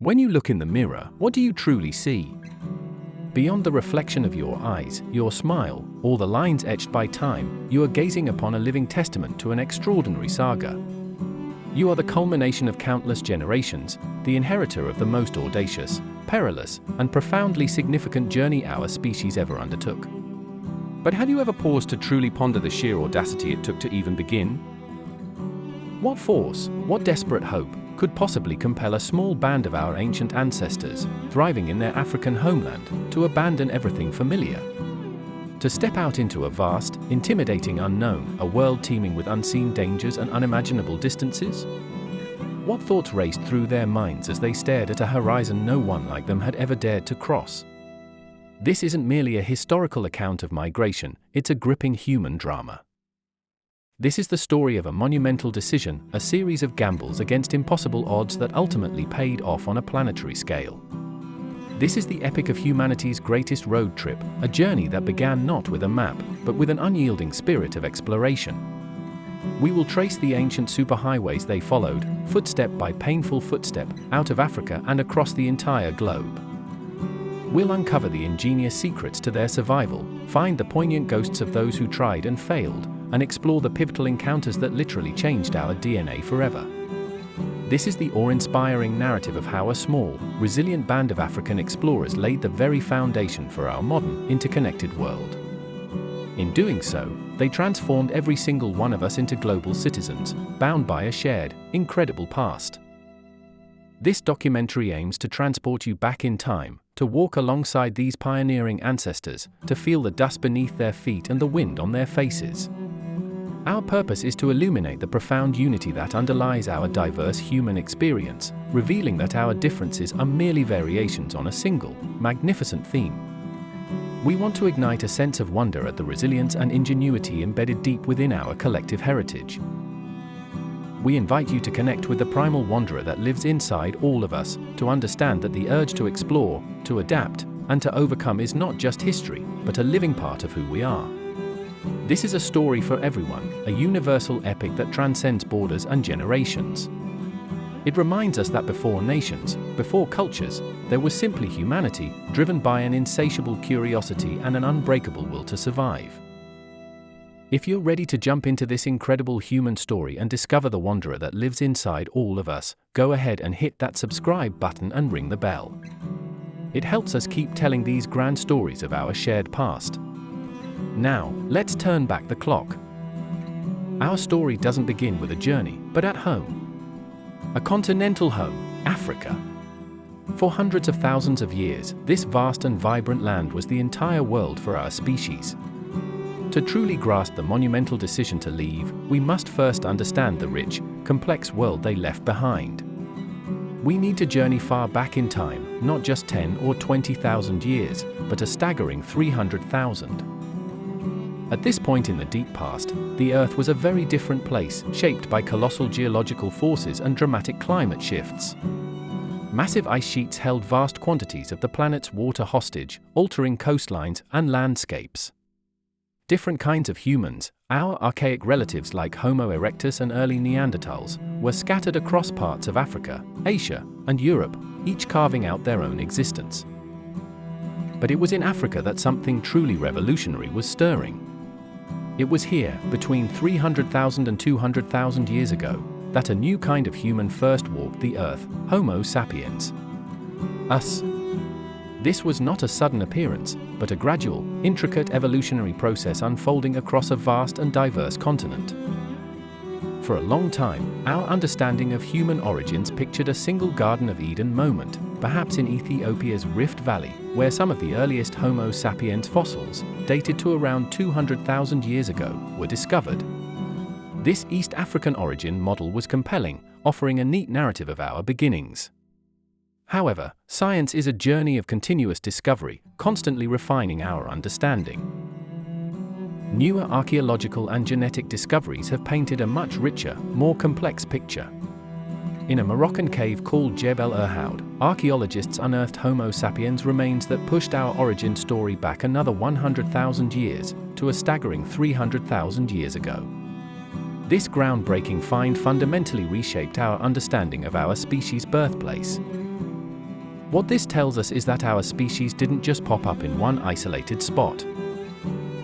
When you look in the mirror, what do you truly see? Beyond the reflection of your eyes, your smile, or the lines etched by time, you are gazing upon a living testament to an extraordinary saga. You are the culmination of countless generations, the inheritor of the most audacious, perilous, and profoundly significant journey our species ever undertook. But have you ever paused to truly ponder the sheer audacity it took to even begin? What force, what desperate hope, could possibly compel a small band of our ancient ancestors, thriving in their African homeland, to abandon everything familiar? To step out into a vast, intimidating unknown, a world teeming with unseen dangers and unimaginable distances? What thoughts raced through their minds as they stared at a horizon no one like them had ever dared to cross? This isn't merely a historical account of migration, it's a gripping human drama. This is the story of a monumental decision, a series of gambles against impossible odds that ultimately paid off on a planetary scale. This is the epic of humanity's greatest road trip, a journey that began not with a map, but with an unyielding spirit of exploration. We will trace the ancient superhighways they followed, footstep by painful footstep, out of Africa and across the entire globe. We'll uncover the ingenious secrets to their survival, find the poignant ghosts of those who tried and failed, and explore the pivotal encounters that literally changed our DNA forever. This is the awe-inspiring narrative of how a small, resilient band of African explorers laid the very foundation for our modern, interconnected world. In doing so, they transformed every single one of us into global citizens, bound by a shared, incredible past. This documentary aims to transport you back in time, to walk alongside these pioneering ancestors, to feel the dust beneath their feet and the wind on their faces. Our purpose is to illuminate the profound unity that underlies our diverse human experience, revealing that our differences are merely variations on a single, magnificent theme. We want to ignite a sense of wonder at the resilience and ingenuity embedded deep within our collective heritage. We invite you to connect with the primal wanderer that lives inside all of us, to understand that the urge to explore, to adapt, and to overcome is not just history, but a living part of who we are. This is a story for everyone, a universal epic that transcends borders and generations. It reminds us that before nations, before cultures, there was simply humanity, driven by an insatiable curiosity and an unbreakable will to survive. If you're ready to jump into this incredible human story and discover the wanderer that lives inside all of us, go ahead and hit that subscribe button and ring the bell. It helps us keep telling these grand stories of our shared past. Now, let's turn back the clock. Our story doesn't begin with a journey, but at home. A continental home, Africa. For hundreds of thousands of years, this vast and vibrant land was the entire world for our species. To truly grasp the monumental decision to leave, we must first understand the rich, complex world they left behind. We need to journey far back in time, not just 10 or 20,000 years, but a staggering 300,000. At this point in the deep past, the Earth was a very different place, shaped by colossal geological forces and dramatic climate shifts. Massive ice sheets held vast quantities of the planet's water hostage, altering coastlines and landscapes. Different kinds of humans, our archaic relatives like Homo erectus and early Neanderthals, were scattered across parts of Africa, Asia, and Europe, each carving out their own existence. But it was in Africa that something truly revolutionary was stirring. It was here, between 300,000 and 200,000 years ago, that a new kind of human first walked the earth, Homo sapiens. Us. This was not a sudden appearance, but a gradual, intricate evolutionary process unfolding across a vast and diverse continent. For a long time, our understanding of human origins pictured a single Garden of Eden moment, perhaps in Ethiopia's Rift Valley, where some of the earliest Homo sapiens fossils, dated to around 200,000 years ago, were discovered. This East African origin model was compelling, offering a neat narrative of our beginnings. However, science is a journey of continuous discovery, constantly refining our understanding. Newer archaeological and genetic discoveries have painted a much richer, more complex picture. In a Moroccan cave called Jebel Irhoud, archaeologists unearthed Homo sapiens remains that pushed our origin story back another 100,000 years, to a staggering 300,000 years ago. This groundbreaking find fundamentally reshaped our understanding of our species' birthplace. What this tells us is that our species didn't just pop up in one isolated spot.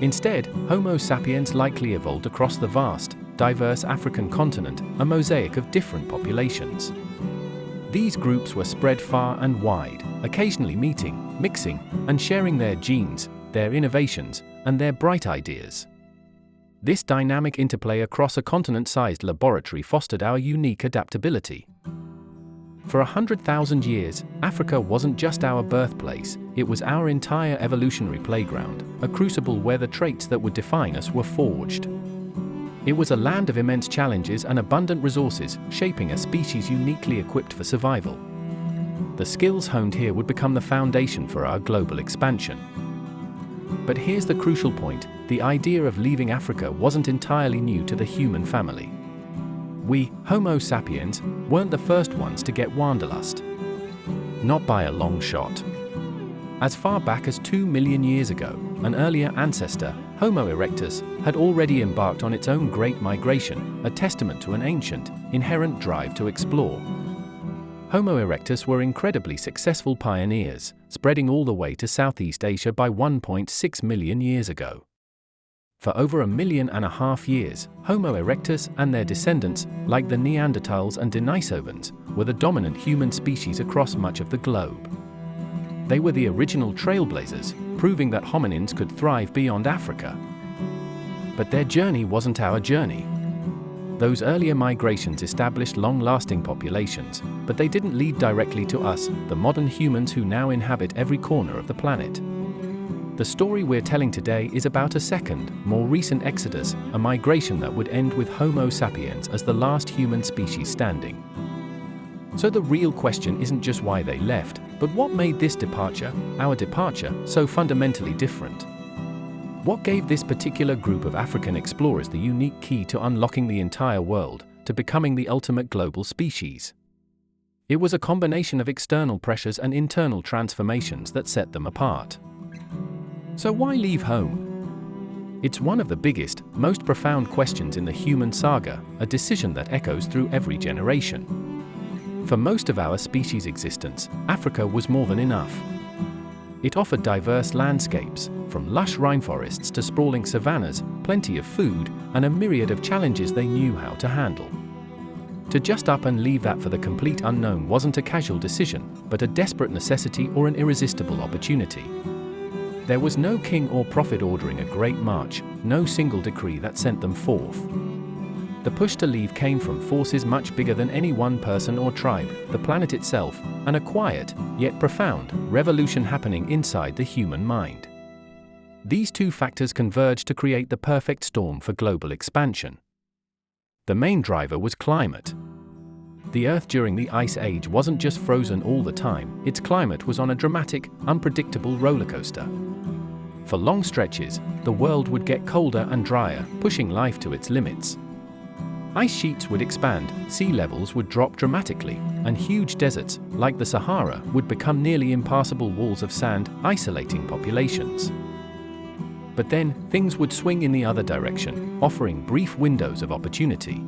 Instead, Homo sapiens likely evolved across the vast, diverse African continent, a mosaic of different populations. These groups were spread far and wide, occasionally meeting, mixing, and sharing their genes, their innovations, and their bright ideas. This dynamic interplay across a continent-sized laboratory fostered our unique adaptability. For 100,000 years, Africa wasn't just our birthplace, it was our entire evolutionary playground, a crucible where the traits that would define us were forged. It was a land of immense challenges and abundant resources, shaping a species uniquely equipped for survival. The skills honed here would become the foundation for our global expansion. But here's the crucial point: the idea of leaving Africa wasn't entirely new to the human family. We, Homo sapiens, weren't the first ones to get wanderlust. Not by a long shot. As far back as 2 million years ago, an earlier ancestor, Homo erectus, had already embarked on its own great migration, a testament to an ancient, inherent drive to explore. Homo erectus were incredibly successful pioneers, spreading all the way to Southeast Asia by 1.6 million years ago. For over 1.5 million years, Homo erectus and their descendants, like the Neanderthals and Denisovans, were the dominant human species across much of the globe. They were the original trailblazers, proving that hominins could thrive beyond Africa. But their journey wasn't our journey. Those earlier migrations established long-lasting populations, but they didn't lead directly to us, the modern humans who now inhabit every corner of the planet. The story we're telling today is about a second, more recent exodus, a migration that would end with Homo sapiens as the last human species standing. So the real question isn't just why they left, but what made this departure, our departure, so fundamentally different? What gave this particular group of African explorers the unique key to unlocking the entire world, to becoming the ultimate global species? It was a combination of external pressures and internal transformations that set them apart. So why leave home? It's one of the biggest, most profound questions in the human saga, a decision that echoes through every generation. For most of our species' existence, Africa was more than enough. It offered diverse landscapes, from lush rainforests to sprawling savannas, plenty of food, and a myriad of challenges they knew how to handle. To just up and leave that for the complete unknown wasn't a casual decision, but a desperate necessity or an irresistible opportunity. There was no king or prophet ordering a great march, no single decree that sent them forth. The push to leave came from forces much bigger than any one person or tribe, the planet itself, and a quiet, yet profound, revolution happening inside the human mind. These two factors converged to create the perfect storm for global expansion. The main driver was climate. The Earth during the Ice Age wasn't just frozen all the time, its climate was on a dramatic, unpredictable rollercoaster. For long stretches, the world would get colder and drier, pushing life to its limits. Ice sheets would expand, sea levels would drop dramatically, and huge deserts, like the Sahara, would become nearly impassable walls of sand, isolating populations. But then, things would swing in the other direction, offering brief windows of opportunity.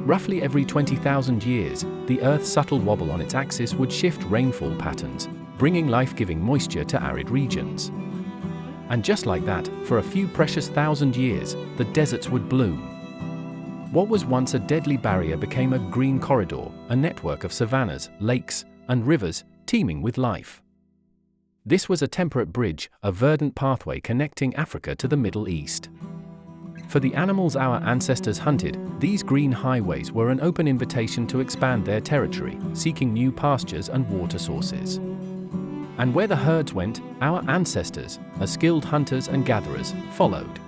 Roughly every 20,000 years, the Earth's subtle wobble on its axis would shift rainfall patterns, bringing life-giving moisture to arid regions. And just like that, for a few precious thousand years, the deserts would bloom. What was once a deadly barrier became a green corridor, a network of savannas, lakes, and rivers, teeming with life. This was a temperate bridge, a verdant pathway connecting Africa to the Middle East. For the animals our ancestors hunted, these green highways were an open invitation to expand their territory, seeking new pastures and water sources. And where the herds went, our ancestors, as skilled hunters and gatherers, followed.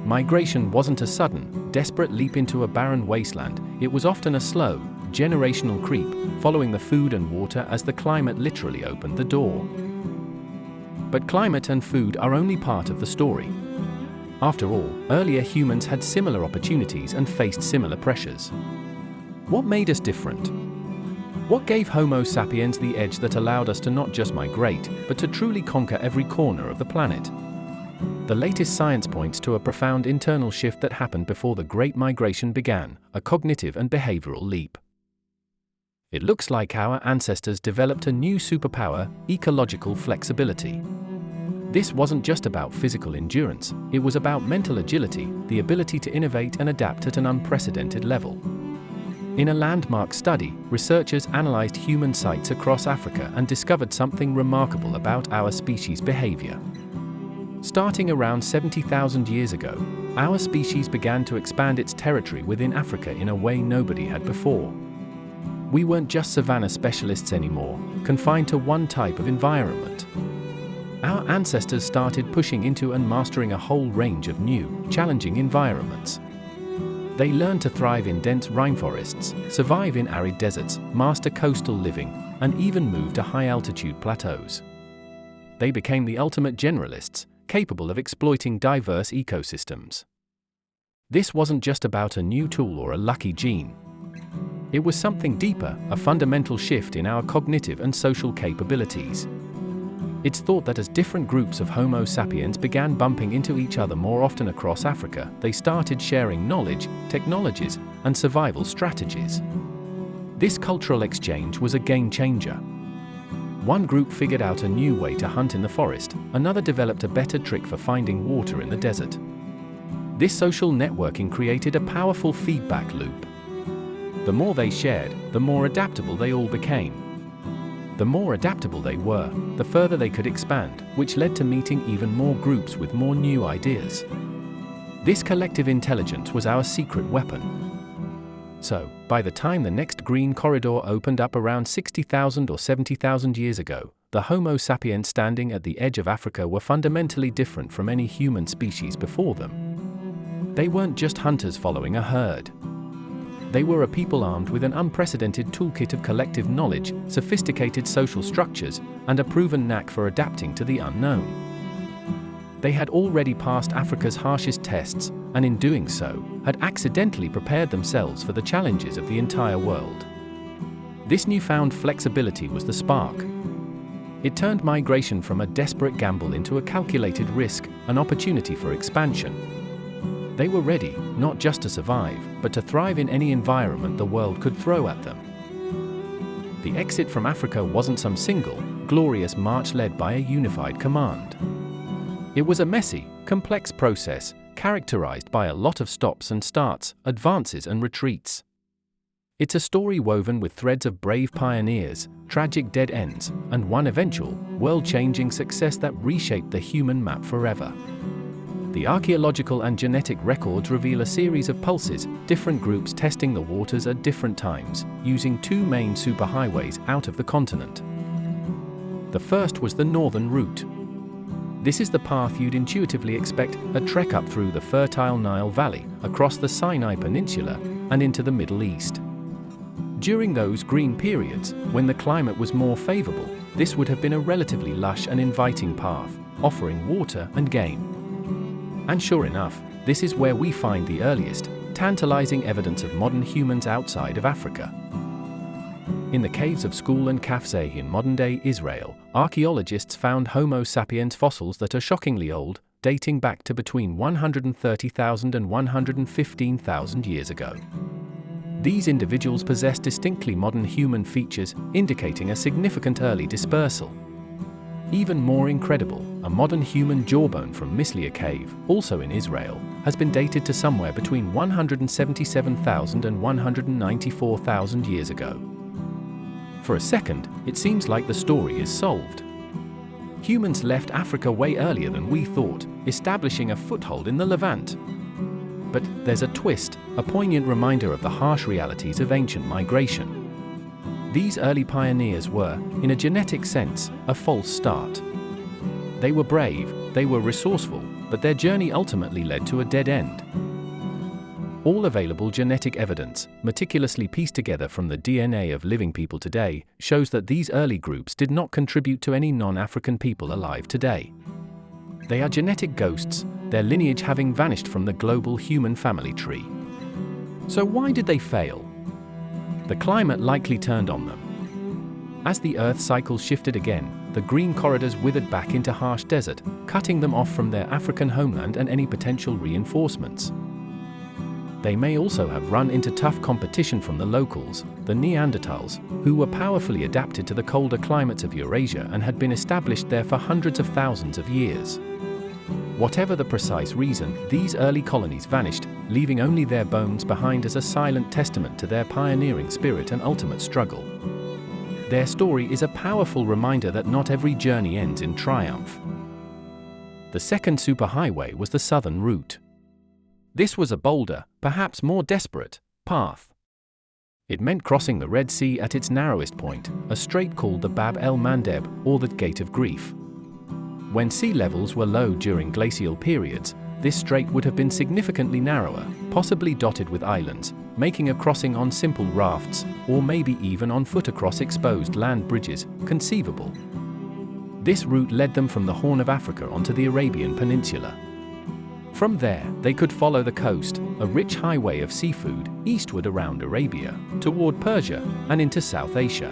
Migration wasn't a sudden, desperate leap into a barren wasteland, it was often a slow, generational creep, following the food and water as the climate literally opened the door. But climate and food are only part of the story. After all, earlier humans had similar opportunities and faced similar pressures. What made us different? What gave Homo sapiens the edge that allowed us to not just migrate, but to truly conquer every corner of the planet? The latest science points to a profound internal shift that happened before the Great Migration began, a cognitive and behavioral leap. It looks like our ancestors developed a new superpower, ecological flexibility. This wasn't just about physical endurance, it was about mental agility, the ability to innovate and adapt at an unprecedented level. In a landmark study, researchers analyzed human sites across Africa and discovered something remarkable about our species' behavior. Starting around 70,000 years ago, our species began to expand its territory within Africa in a way nobody had before. We weren't just savanna specialists anymore, confined to one type of environment. Our ancestors started pushing into and mastering a whole range of new, challenging environments. They learned to thrive in dense rainforests, survive in arid deserts, master coastal living, and even move to high-altitude plateaus. They became the ultimate generalists, capable of exploiting diverse ecosystems. This wasn't just about a new tool or a lucky gene. It was something deeper, a fundamental shift in our cognitive and social capabilities. It's thought that as different groups of Homo sapiens began bumping into each other more often across Africa, they started sharing knowledge, technologies, and survival strategies. This cultural exchange was a game changer. One group figured out a new way to hunt in the forest, another developed a better trick for finding water in the desert. This social networking created a powerful feedback loop. The more they shared, the more adaptable they all became. The more adaptable they were, the further they could expand, which led to meeting even more groups with more new ideas. This collective intelligence was our secret weapon. So, by the time the next green corridor opened up around 60,000 or 70,000 years ago, the Homo sapiens standing at the edge of Africa were fundamentally different from any human species before them. They weren't just hunters following a herd. They were a people armed with an unprecedented toolkit of collective knowledge, sophisticated social structures, and a proven knack for adapting to the unknown. They had already passed Africa's harshest tests, and in doing so, had accidentally prepared themselves for the challenges of the entire world. This newfound flexibility was the spark. It turned migration from a desperate gamble into a calculated risk, an opportunity for expansion. They were ready, not just to survive, but to thrive in any environment the world could throw at them. The exit from Africa wasn't some single, glorious march led by a unified command. It was a messy, complex process, characterized by a lot of stops and starts, advances and retreats. It's a story woven with threads of brave pioneers, tragic dead ends, and one eventual, world-changing success that reshaped the human map forever. The archaeological and genetic records reveal a series of pulses, different groups testing the waters at different times, using two main superhighways out of the continent. The first was the northern route. This is the path you'd intuitively expect, a trek up through the fertile Nile Valley, across the Sinai Peninsula, and into the Middle East. During those green periods, when the climate was more favorable, this would have been a relatively lush and inviting path, offering water and game. And sure enough, this is where we find the earliest, tantalizing evidence of modern humans outside of Africa. In the caves of Skul and Kafzeh in modern-day Israel, archaeologists found Homo sapiens fossils that are shockingly old, dating back to between 130,000 and 115,000 years ago. These individuals possess distinctly modern human features, indicating a significant early dispersal. Even more incredible, a modern human jawbone from Mislia Cave, also in Israel, has been dated to somewhere between 177,000 and 194,000 years ago. For a second, it seems like the story is solved. Humans left Africa way earlier than we thought, establishing a foothold in the Levant. But there's a twist, a poignant reminder of the harsh realities of ancient migration. These early pioneers were, in a genetic sense, a false start. They were brave, they were resourceful, but their journey ultimately led to a dead end. All available genetic evidence, meticulously pieced together from the DNA of living people today, shows that these early groups did not contribute to any non-African people alive today. They are genetic ghosts, their lineage having vanished from the global human family tree. So why did they fail? The climate likely turned on them. As the Earth's cycle shifted again, the green corridors withered back into harsh desert, cutting them off from their African homeland and any potential reinforcements. They may also have run into tough competition from the locals, the Neanderthals, who were powerfully adapted to the colder climates of Eurasia and had been established there for hundreds of thousands of years. Whatever the precise reason, these early colonies vanished, leaving only their bones behind as a silent testament to their pioneering spirit and ultimate struggle. Their story is a powerful reminder that not every journey ends in triumph. The second superhighway was the southern route. This was a bolder, perhaps more desperate, path. It meant crossing the Red Sea at its narrowest point, a strait called the Bab el-Mandeb, or the Gate of Grief. When sea levels were low during glacial periods, this strait would have been significantly narrower, possibly dotted with islands, making a crossing on simple rafts, or maybe even on foot across exposed land bridges, conceivable. This route led them from the Horn of Africa onto the Arabian Peninsula. From there, they could follow the coast, a rich highway of seafood, eastward around Arabia, toward Persia, and into South Asia.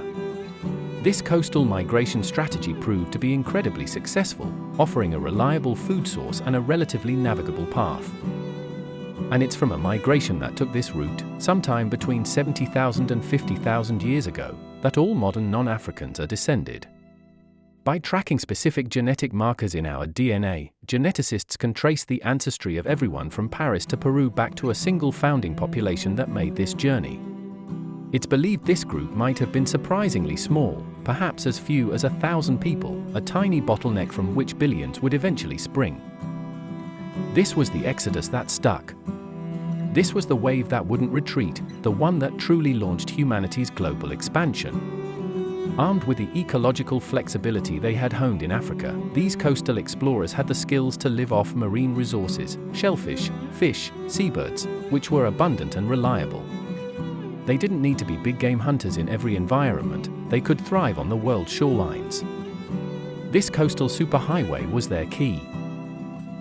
This coastal migration strategy proved to be incredibly successful, offering a reliable food source and a relatively navigable path. And it's from a migration that took this route, sometime between 70,000 and 50,000 years ago, that all modern non-Africans are descended. By tracking specific genetic markers in our DNA, geneticists can trace the ancestry of everyone from Paris to Peru back to a single founding population that made this journey. It's believed this group might have been surprisingly small, perhaps as few as 1,000 people, a tiny bottleneck from which billions would eventually spring. This was the exodus that stuck. This was the wave that wouldn't retreat, the one that truly launched humanity's global expansion. Armed with the ecological flexibility they had honed in Africa, these coastal explorers had the skills to live off marine resources, shellfish, fish, seabirds, which were abundant and reliable. They didn't need to be big game hunters in every environment, they could thrive on the world's shorelines. This coastal superhighway was their key.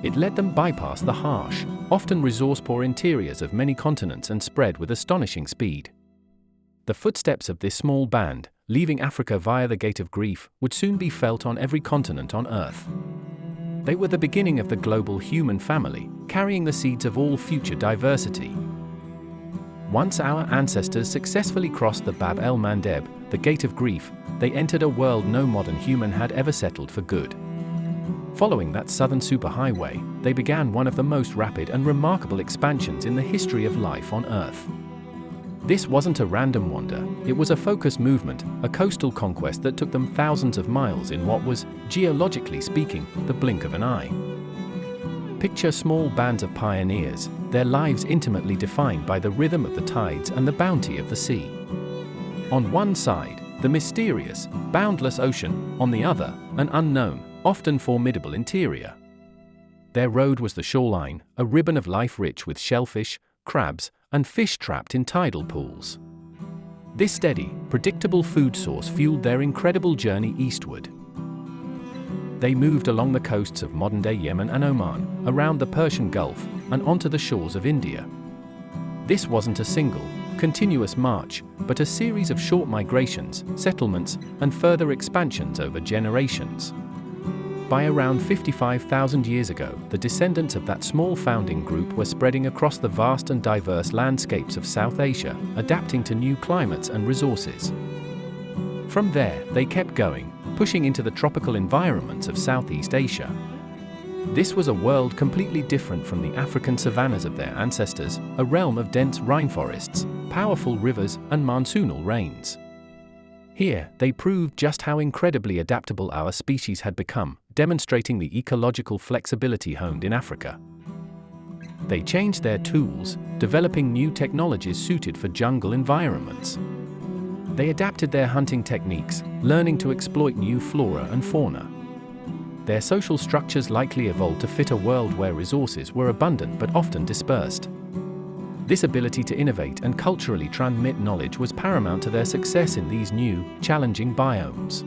It let them bypass the harsh, often resource-poor interiors of many continents and spread with astonishing speed. The footsteps of this small band, leaving Africa via the Gate of Grief, would soon be felt on every continent on Earth. They were the beginning of the global human family, carrying the seeds of all future diversity. Once our ancestors successfully crossed the Bab el-Mandeb, the Gate of Grief, they entered a world no modern human had ever settled for good. Following that southern superhighway, they began one of the most rapid and remarkable expansions in the history of life on Earth. This wasn't a random wander, it was a focused movement, a coastal conquest that took them thousands of miles in what was, geologically speaking, the blink of an eye. Picture small bands of pioneers, their lives intimately defined by the rhythm of the tides and the bounty of the sea. On one side, the mysterious, boundless ocean, on the other, an unknown, often formidable interior. Their road was the shoreline, a ribbon of life rich with shellfish, crabs, and fish trapped in tidal pools. This steady, predictable food source fueled their incredible journey eastward. They moved along the coasts of modern-day Yemen and Oman, around the Persian Gulf, and onto the shores of India. This wasn't a single, continuous march, but a series of short migrations, settlements, and further expansions over generations. By around 55,000 years ago, the descendants of that small founding group were spreading across the vast and diverse landscapes of South Asia, adapting to new climates and resources. From there, they kept going, pushing into the tropical environments of Southeast Asia. This was a world completely different from the African savannas of their ancestors, a realm of dense rainforests, powerful rivers, and monsoonal rains. Here, they proved just how incredibly adaptable our species had become, demonstrating the ecological flexibility honed in Africa. They changed their tools, developing new technologies suited for jungle environments. They adapted their hunting techniques, learning to exploit new flora and fauna. Their social structures likely evolved to fit a world where resources were abundant but often dispersed. This ability to innovate and culturally transmit knowledge was paramount to their success in these new, challenging biomes.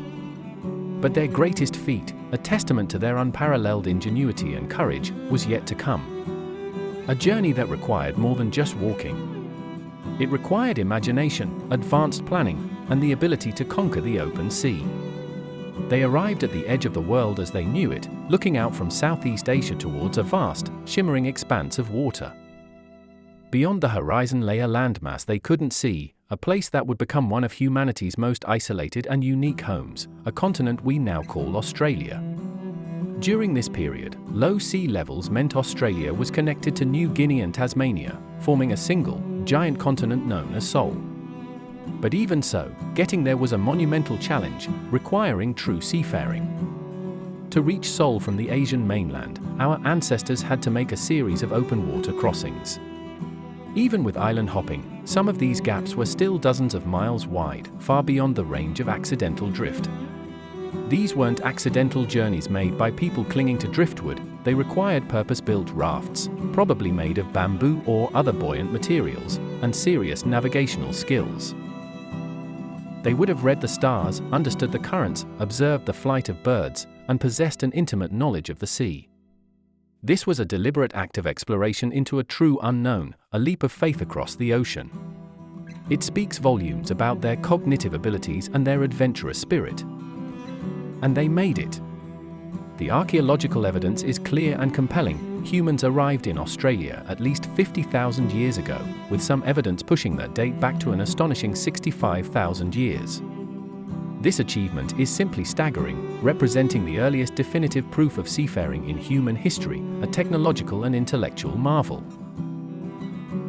But their greatest feat, a testament to their unparalleled ingenuity and courage, was yet to come. A journey that required more than just walking. It required imagination, advanced planning, and the ability to conquer the open sea. They arrived at the edge of the world as they knew it, looking out from Southeast Asia towards a vast, shimmering expanse of water. Beyond the horizon lay a landmass they couldn't see, a place that would become one of humanity's most isolated and unique homes, a continent we now call Australia. During this period, low sea levels meant Australia was connected to New Guinea and Tasmania, forming a single, giant continent known as Seoul. But even so, getting there was a monumental challenge, requiring true seafaring. To reach Seoul from the Asian mainland, our ancestors had to make a series of open water crossings. Even with island hopping, some of these gaps were still dozens of miles wide, far beyond the range of accidental drift. These weren't accidental journeys made by people clinging to driftwood, they required purpose-built rafts, probably made of bamboo or other buoyant materials, and serious navigational skills. They would have read the stars, understood the currents, observed the flight of birds, and possessed an intimate knowledge of the sea. This was a deliberate act of exploration into a true unknown, a leap of faith across the ocean. It speaks volumes about their cognitive abilities and their adventurous spirit. And they made it. The archaeological evidence is clear and compelling. Humans arrived in Australia at least 50,000 years ago, with some evidence pushing that date back to an astonishing 65,000 years. This achievement is simply staggering, representing the earliest definitive proof of seafaring in human history, a technological and intellectual marvel.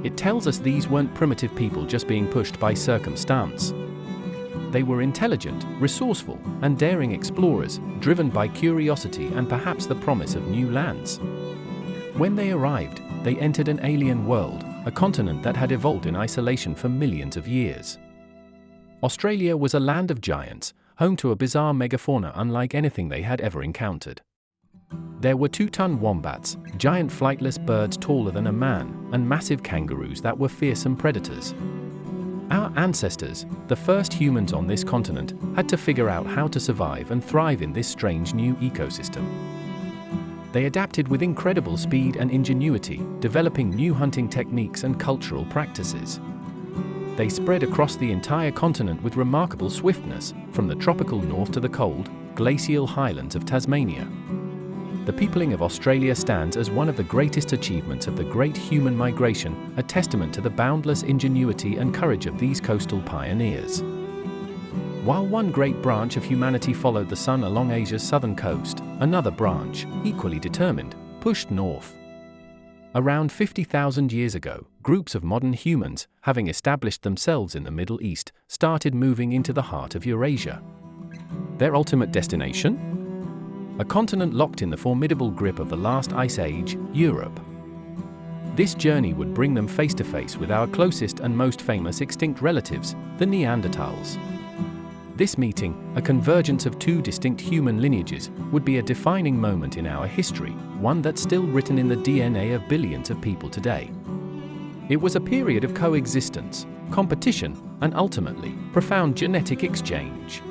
It tells us these weren't primitive people just being pushed by circumstance. They were intelligent, resourceful, and daring explorers, driven by curiosity and perhaps the promise of new lands. When they arrived, they entered an alien world, a continent that had evolved in isolation for millions of years. Australia was a land of giants, home to a bizarre megafauna unlike anything they had ever encountered. There were 2-ton wombats, giant flightless birds taller than a man, and massive kangaroos that were fearsome predators. Our ancestors, the first humans on this continent, had to figure out how to survive and thrive in this strange new ecosystem. They adapted with incredible speed and ingenuity, developing new hunting techniques and cultural practices. They spread across the entire continent with remarkable swiftness, from the tropical north to the cold, glacial highlands of Tasmania. The peopling of Australia stands as one of the greatest achievements of the Great Human Migration, a testament to the boundless ingenuity and courage of these coastal pioneers. While one great branch of humanity followed the sun along Asia's southern coast, another branch, equally determined, pushed north. Around 50,000 years ago, groups of modern humans, having established themselves in the Middle East, started moving into the heart of Eurasia. Their ultimate destination? A continent locked in the formidable grip of the last ice age, Europe. This journey would bring them face to face with our closest and most famous extinct relatives, the Neanderthals. This meeting, a convergence of two distinct human lineages, would be a defining moment in our history, one that's still written in the DNA of billions of people today. It was a period of coexistence, competition, and ultimately, profound genetic exchange.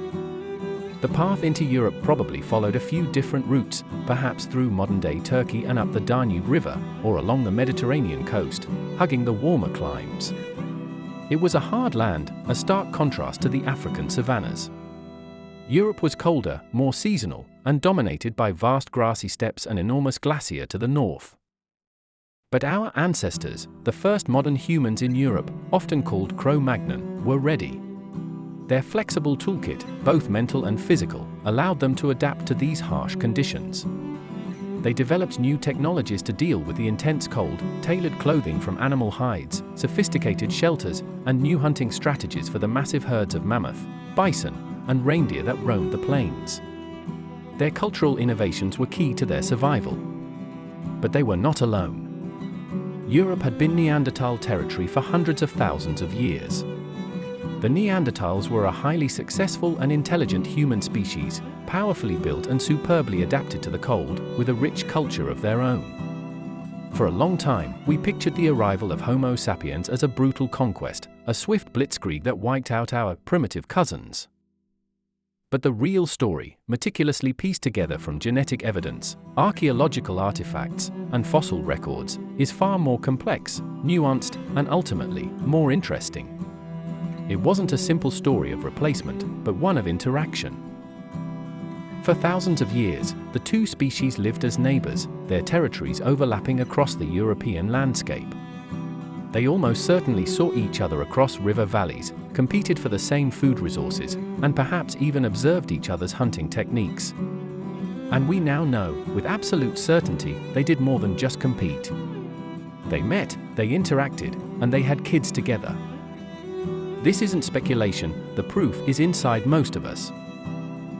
The path into Europe probably followed a few different routes, perhaps through modern-day Turkey and up the Danube River, or along the Mediterranean coast, hugging the warmer climes. It was a hard land, a stark contrast to the African savannas. Europe was colder, more seasonal, and dominated by vast grassy steppes and enormous glacier to the north. But our ancestors, the first modern humans in Europe, often called Cro-Magnon, were ready. Their flexible toolkit, both mental and physical, allowed them to adapt to these harsh conditions. They developed new technologies to deal with the intense cold, tailored clothing from animal hides, sophisticated shelters, and new hunting strategies for the massive herds of mammoth, bison, and reindeer that roamed the plains. Their cultural innovations were key to their survival. But they were not alone. Europe had been Neanderthal territory for hundreds of thousands of years. The Neanderthals were a highly successful and intelligent human species, powerfully built and superbly adapted to the cold, with a rich culture of their own. For a long time, we pictured the arrival of Homo sapiens as a brutal conquest, a swift blitzkrieg that wiped out our primitive cousins. But the real story, meticulously pieced together from genetic evidence, archaeological artifacts, and fossil records, is far more complex, nuanced, and ultimately, more interesting. It wasn't a simple story of replacement, but one of interaction. For thousands of years, the two species lived as neighbors, their territories overlapping across the European landscape. They almost certainly saw each other across river valleys, competed for the same food resources, and perhaps even observed each other's hunting techniques. And we now know, with absolute certainty, they did more than just compete. They met, they interacted, and they had kids together. This isn't speculation, the proof is inside most of us.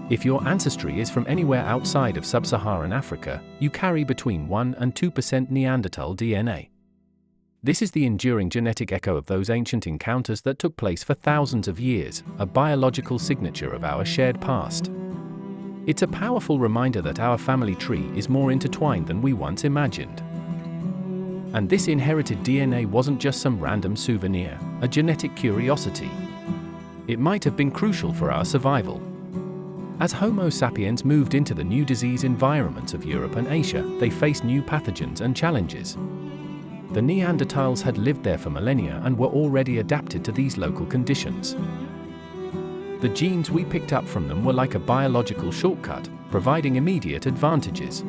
If your ancestry is from anywhere outside of sub-Saharan Africa, you carry between 1 and 2% Neanderthal DNA. This is the enduring genetic echo of those ancient encounters that took place for thousands of years, a biological signature of our shared past. It's a powerful reminder that our family tree is more intertwined than we once imagined. And this inherited DNA wasn't just some random souvenir, a genetic curiosity. It might have been crucial for our survival. As Homo sapiens moved into the new disease environments of Europe and Asia, they faced new pathogens and challenges. The Neanderthals had lived there for millennia and were already adapted to these local conditions. The genes we picked up from them were like a biological shortcut, providing immediate advantages.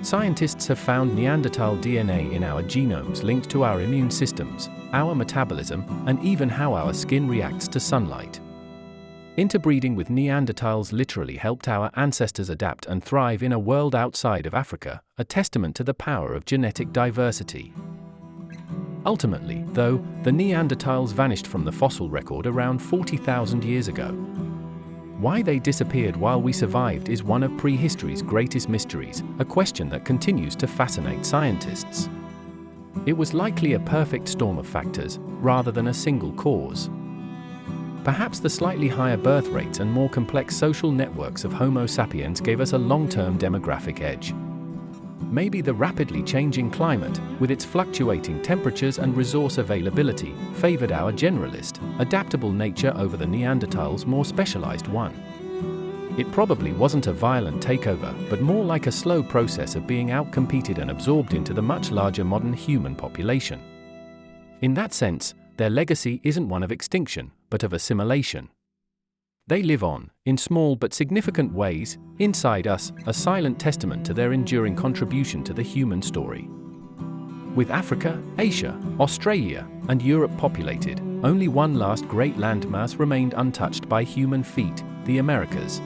Scientists have found Neanderthal DNA in our genomes linked to our immune systems, our metabolism, and even how our skin reacts to sunlight. Interbreeding with Neanderthals literally helped our ancestors adapt and thrive in a world outside of Africa, a testament to the power of genetic diversity. Ultimately, though, the Neanderthals vanished from the fossil record around 40,000 years ago. Why they disappeared while we survived is one of prehistory's greatest mysteries, a question that continues to fascinate scientists. It was likely a perfect storm of factors, rather than a single cause. Perhaps the slightly higher birth rates and more complex social networks of Homo sapiens gave us a long-term demographic edge. Maybe the rapidly changing climate, with its fluctuating temperatures and resource availability, favored our generalist, adaptable nature over the Neanderthals' more specialized one. It probably wasn't a violent takeover, but more like a slow process of being outcompeted and absorbed into the much larger modern human population. In that sense, their legacy isn't one of extinction, but of assimilation. They live on, in small but significant ways, inside us, a silent testament to their enduring contribution to the human story. With Africa, Asia, Australia, and Europe populated, only one last great landmass remained untouched by human feet, the Americas.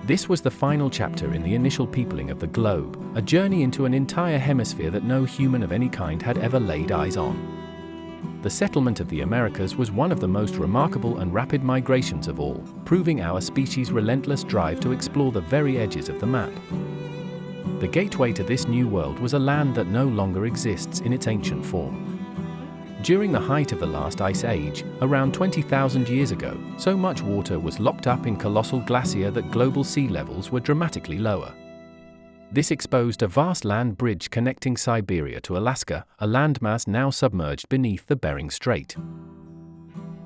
This was the final chapter in the initial peopling of the globe, a journey into an entire hemisphere that no human of any kind had ever laid eyes on. The settlement of the Americas was one of the most remarkable and rapid migrations of all, proving our species' relentless drive to explore the very edges of the map. The gateway to this new world was a land that no longer exists in its ancient form. During the height of the last ice age, around 20,000 years ago, so much water was locked up in colossal glacier that global sea levels were dramatically lower. This exposed a vast land bridge connecting Siberia to Alaska, a landmass now submerged beneath the Bering Strait.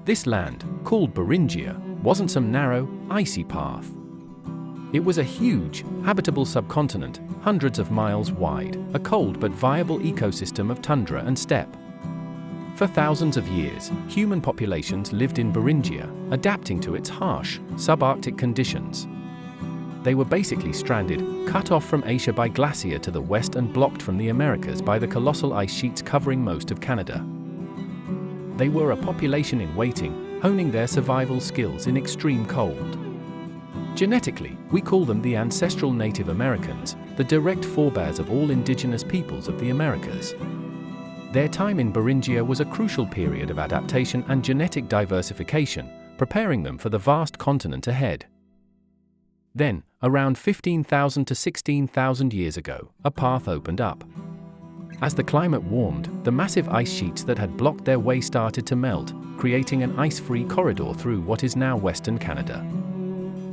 This land, called Beringia, wasn't some narrow, icy path. It was a huge, habitable subcontinent, hundreds of miles wide, a cold but viable ecosystem of tundra and steppe. For thousands of years, human populations lived in Beringia, adapting to its harsh, subarctic conditions. They were basically stranded, cut off from Asia by glacier to the west and blocked from the Americas by the colossal ice sheets covering most of Canada. They were a population in waiting, honing their survival skills in extreme cold. Genetically, we call them the ancestral Native Americans, the direct forebears of all indigenous peoples of the Americas. Their time in Beringia was a crucial period of adaptation and genetic diversification, preparing them for the vast continent ahead. Then, around 15,000 to 16,000 years ago, a path opened up. As the climate warmed, the massive ice sheets that had blocked their way started to melt, creating an ice-free corridor through what is now Western Canada.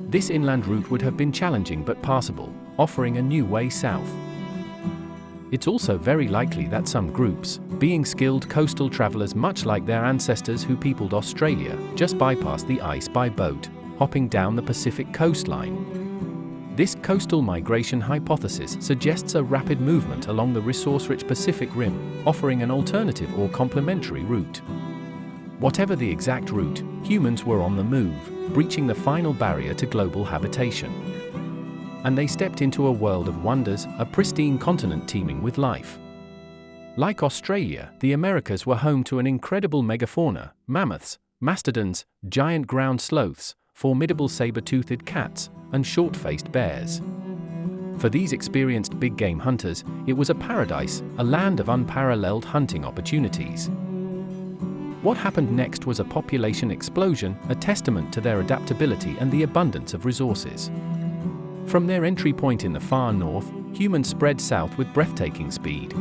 This inland route would have been challenging but passable, offering a new way south. It's also very likely that some groups, being skilled coastal travelers much like their ancestors who peopled Australia, just bypassed the ice by boat, hopping down the Pacific coastline. This coastal migration hypothesis suggests a rapid movement along the resource-rich Pacific Rim, offering an alternative or complementary route. Whatever the exact route, humans were on the move, breaching the final barrier to global habitation. And they stepped into a world of wonders, a pristine continent teeming with life. Like Australia, the Americas were home to an incredible megafauna: mammoths, mastodons, giant ground sloths, formidable saber-toothed cats, and short-faced bears. For these experienced big game hunters, it was a paradise, a land of unparalleled hunting opportunities. What happened next was a population explosion, a testament to their adaptability and the abundance of resources. From their entry point in the far north, humans spread south with breathtaking speed.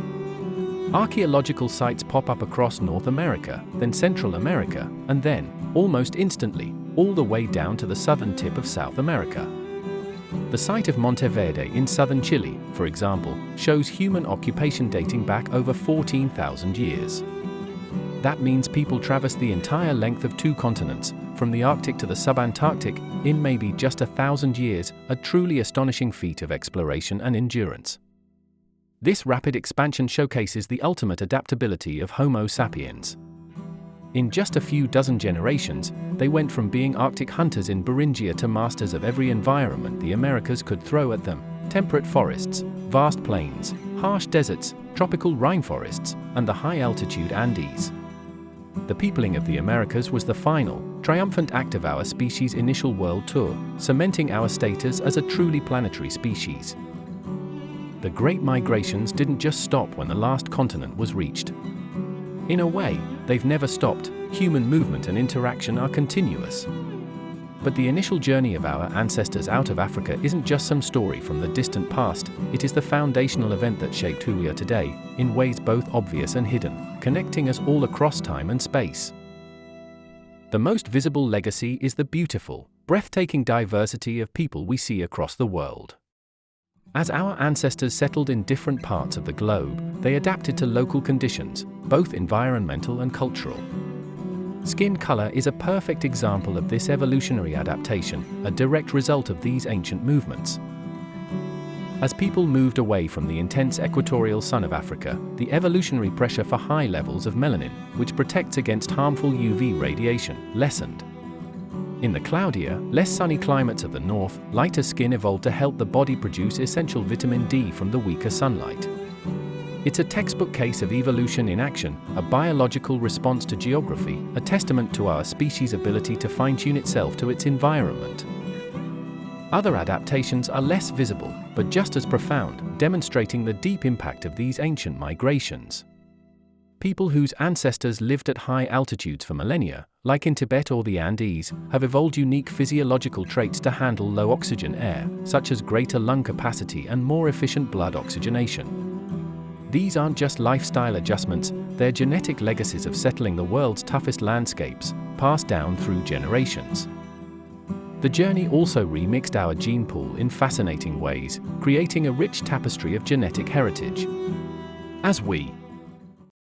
Archaeological sites pop up across North America, then Central America, and then, almost instantly, all the way down to the southern tip of South America. The site of Monteverde in southern Chile, for example, shows human occupation dating back over 14,000 years. That means people traversed the entire length of 2 continents, from the Arctic to the subantarctic, in maybe just 1,000 years, a truly astonishing feat of exploration and endurance. This rapid expansion showcases the ultimate adaptability of Homo sapiens. In just a few dozen generations, they went from being Arctic hunters in Beringia to masters of every environment the Americas could throw at them: temperate forests, vast plains, harsh deserts, tropical rainforests, and the high-altitude Andes. The peopling of the Americas was the final, triumphant act of our species' initial world tour, cementing our status as a truly planetary species. The Great Migrations didn't just stop when the last continent was reached. In a way, they've never stopped. Human movement and interaction are continuous. But the initial journey of our ancestors out of Africa isn't just some story from the distant past, it is the foundational event that shaped who we are today, in ways both obvious and hidden, connecting us all across time and space. The most visible legacy is the beautiful, breathtaking diversity of people we see across the world. As our ancestors settled in different parts of the globe, they adapted to local conditions, both environmental and cultural. Skin color is a perfect example of this evolutionary adaptation, a direct result of these ancient movements. As people moved away from the intense equatorial sun of Africa, the evolutionary pressure for high levels of melanin, which protects against harmful UV radiation, lessened. In the cloudier, less sunny climates of the north, lighter skin evolved to help the body produce essential vitamin D from the weaker sunlight. It's a textbook case of evolution in action, a biological response to geography, a testament to our species' ability to fine-tune itself to its environment. Other adaptations are less visible, but just as profound, demonstrating the deep impact of these ancient migrations. People whose ancestors lived at high altitudes for millennia, like in Tibet or the Andes, have evolved unique physiological traits to handle low oxygen air, such as greater lung capacity and more efficient blood oxygenation. These aren't just lifestyle adjustments, they're genetic legacies of settling the world's toughest landscapes, passed down through generations. The journey also remixed our gene pool in fascinating ways, creating a rich tapestry of genetic heritage. As we,